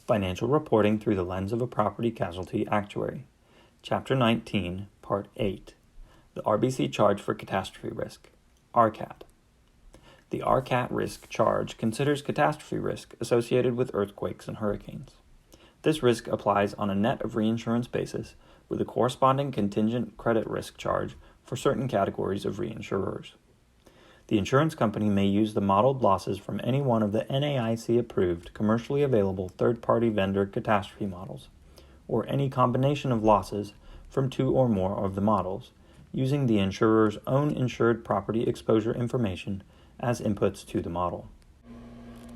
Financial Reporting Through the Lens of a Property Casualty Actuary. Chapter 19, Part 8. The RBC Charge for Catastrophe Risk, Rcat. The Rcat risk charge considers catastrophe risk associated with earthquakes and hurricanes. This risk applies on a net of reinsurance basis with a corresponding contingent credit risk charge for certain categories of reinsurers. The insurance company may use the modeled losses from any one of the NAIC-approved commercially available third-party vendor catastrophe models, or any combination of losses from two or more of the models, using the insurer's own insured property exposure information as inputs to the model.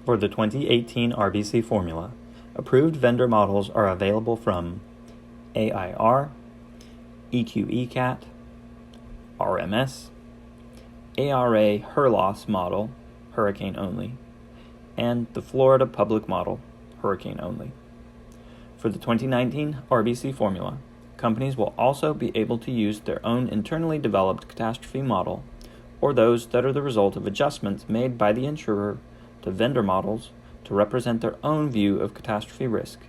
For the 2018 RBC formula, approved vendor models are available from AIR, EQECAT, RMS, ARA HURLOS model, hurricane only, and the Florida Public model, hurricane only. For the 2019 RBC formula, companies will also be able to use their own internally developed catastrophe model, or those that are the result of adjustments made by the insurer to vendor models to represent their own view of catastrophe risk,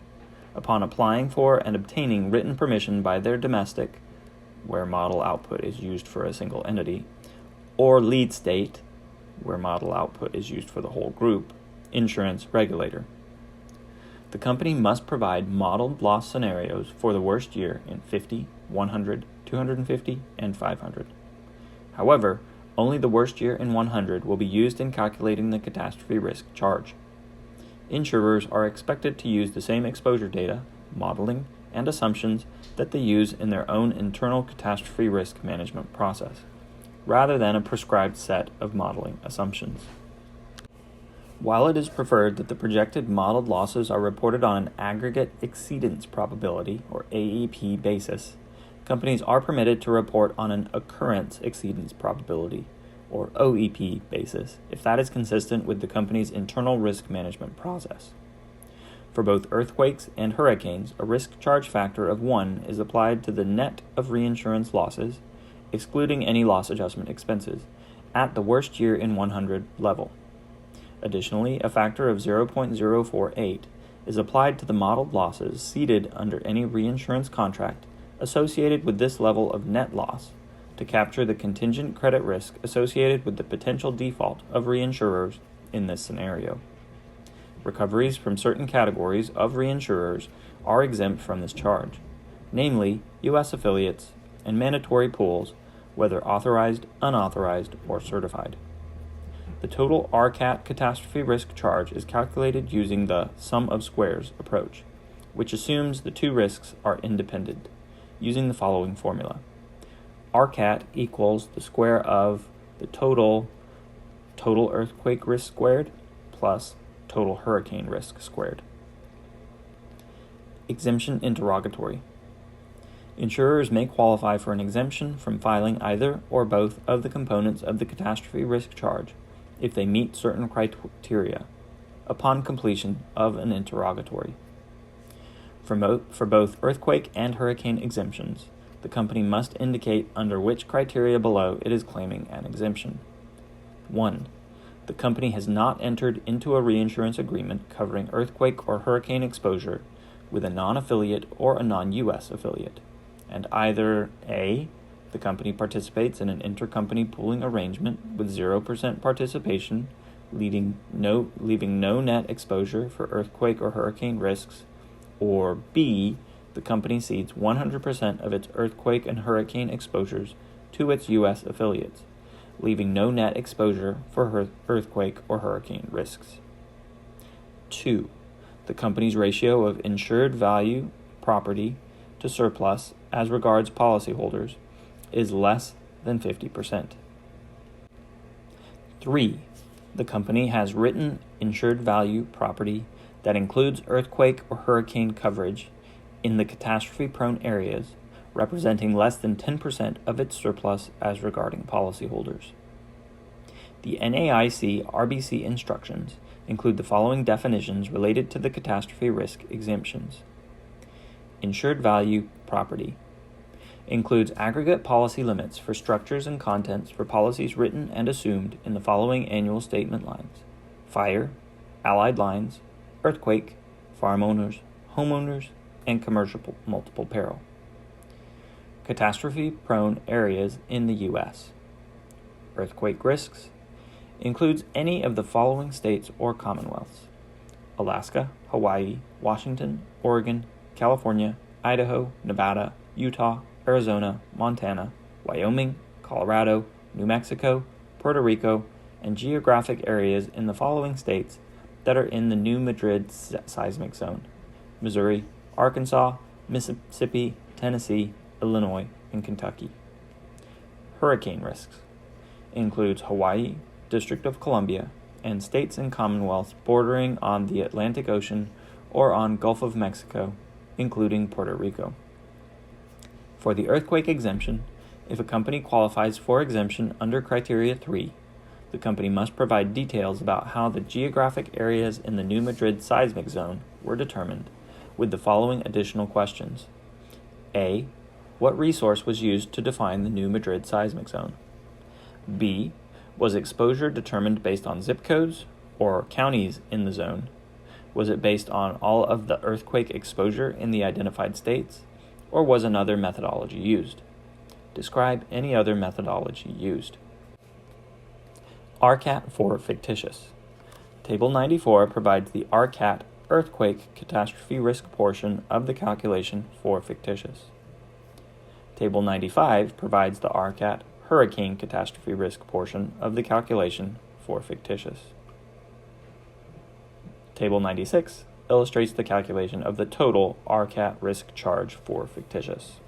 upon applying for and obtaining written permission by their domestic, where model output is used for a single entity, or lead state, where model output is used for the whole group, insurance regulator. The company must provide modeled loss scenarios for the worst year in 50, 100, 250, and 500. However, only the worst year in 100 will be used in calculating the catastrophe risk charge. Insurers are expected to use the same exposure data, modeling, and assumptions that they use in their own internal catastrophe risk management process, rather than a prescribed set of modeling assumptions. While it is preferred that the projected modeled losses are reported on an aggregate exceedance probability, or AEP basis, companies are permitted to report on an occurrence exceedance probability, or OEP basis, if that is consistent with the company's internal risk management process. For both earthquakes and hurricanes, a risk charge factor of 1 is applied to the net of reinsurance losses, excluding any loss adjustment expenses, at the worst year in 100 level. Additionally, a factor of 0.048 is applied to the modeled losses ceded under any reinsurance contract associated with this level of net loss to capture the contingent credit risk associated with the potential default of reinsurers in this scenario. Recoveries from certain categories of reinsurers are exempt from this charge, namely U.S. affiliates and mandatory pools, whether authorized, unauthorized, or certified. The total Rcat catastrophe risk charge is calculated using the sum of squares approach, which assumes the two risks are independent, using the following formula. Rcat equals the square of the total earthquake risk squared plus total hurricane risk squared. Exemption interrogatory. Insurers may qualify for an exemption from filing either or both of the components of the catastrophe risk charge if they meet certain criteria upon completion of an interrogatory. For both earthquake and hurricane exemptions, the company must indicate under which criteria below it is claiming an exemption. 1. The company has not entered into a reinsurance agreement covering earthquake or hurricane exposure with a non-affiliate or a non-U.S. affiliate, and either A, the company participates in an intercompany pooling arrangement with 0% participation, leaving no net exposure for earthquake or hurricane risks, or B, the company cedes 100% of its earthquake and hurricane exposures to its U.S. affiliates, leaving no net exposure for earthquake or hurricane risks. 2. The company's ratio of insured value property to surplus as regards policyholders is less than 50%. 3. The company has written insured value property that includes earthquake or hurricane coverage in the catastrophe-prone areas, representing less than 10% of its surplus as regarding policyholders. The NAIC RBC instructions include the following definitions related to the catastrophe risk exemptions. Insured value property includes aggregate policy limits for structures and contents for policies written and assumed in the following annual statement lines: fire, allied lines, earthquake, farm owners, homeowners, and commercial multiple peril. Catastrophe-prone areas in the U.S. Earthquake risks includes any of the following states or commonwealths: Alaska, Hawaii, Washington, Oregon, California, Idaho, Nevada, Utah, Arizona, Montana, Wyoming, Colorado, New Mexico, Puerto Rico, and geographic areas in the following states that are in the New Madrid seismic zone: Missouri, Arkansas, Mississippi, Tennessee, Illinois, and Kentucky. Hurricane risks includes Hawaii, District of Columbia, and states and commonwealths bordering on the Atlantic Ocean or on Gulf of Mexico, including Puerto Rico. For the earthquake exemption, if a company qualifies for exemption under Criteria 3, the company must provide details about how the geographic areas in the New Madrid seismic zone were determined, with the following additional questions. A. What resource was used to define the New Madrid seismic zone? B. Was exposure determined based on zip codes or counties in the zone? Was it based on all of the earthquake exposure in the identified states, or was another methodology used? Describe any other methodology used. Rcat for fictitious. Table 94 provides the Rcat earthquake catastrophe risk portion of the calculation for fictitious. Table 95 provides the Rcat hurricane catastrophe risk portion of the calculation for fictitious. Table 96 illustrates the calculation of the total Rcat risk charge for fictitious.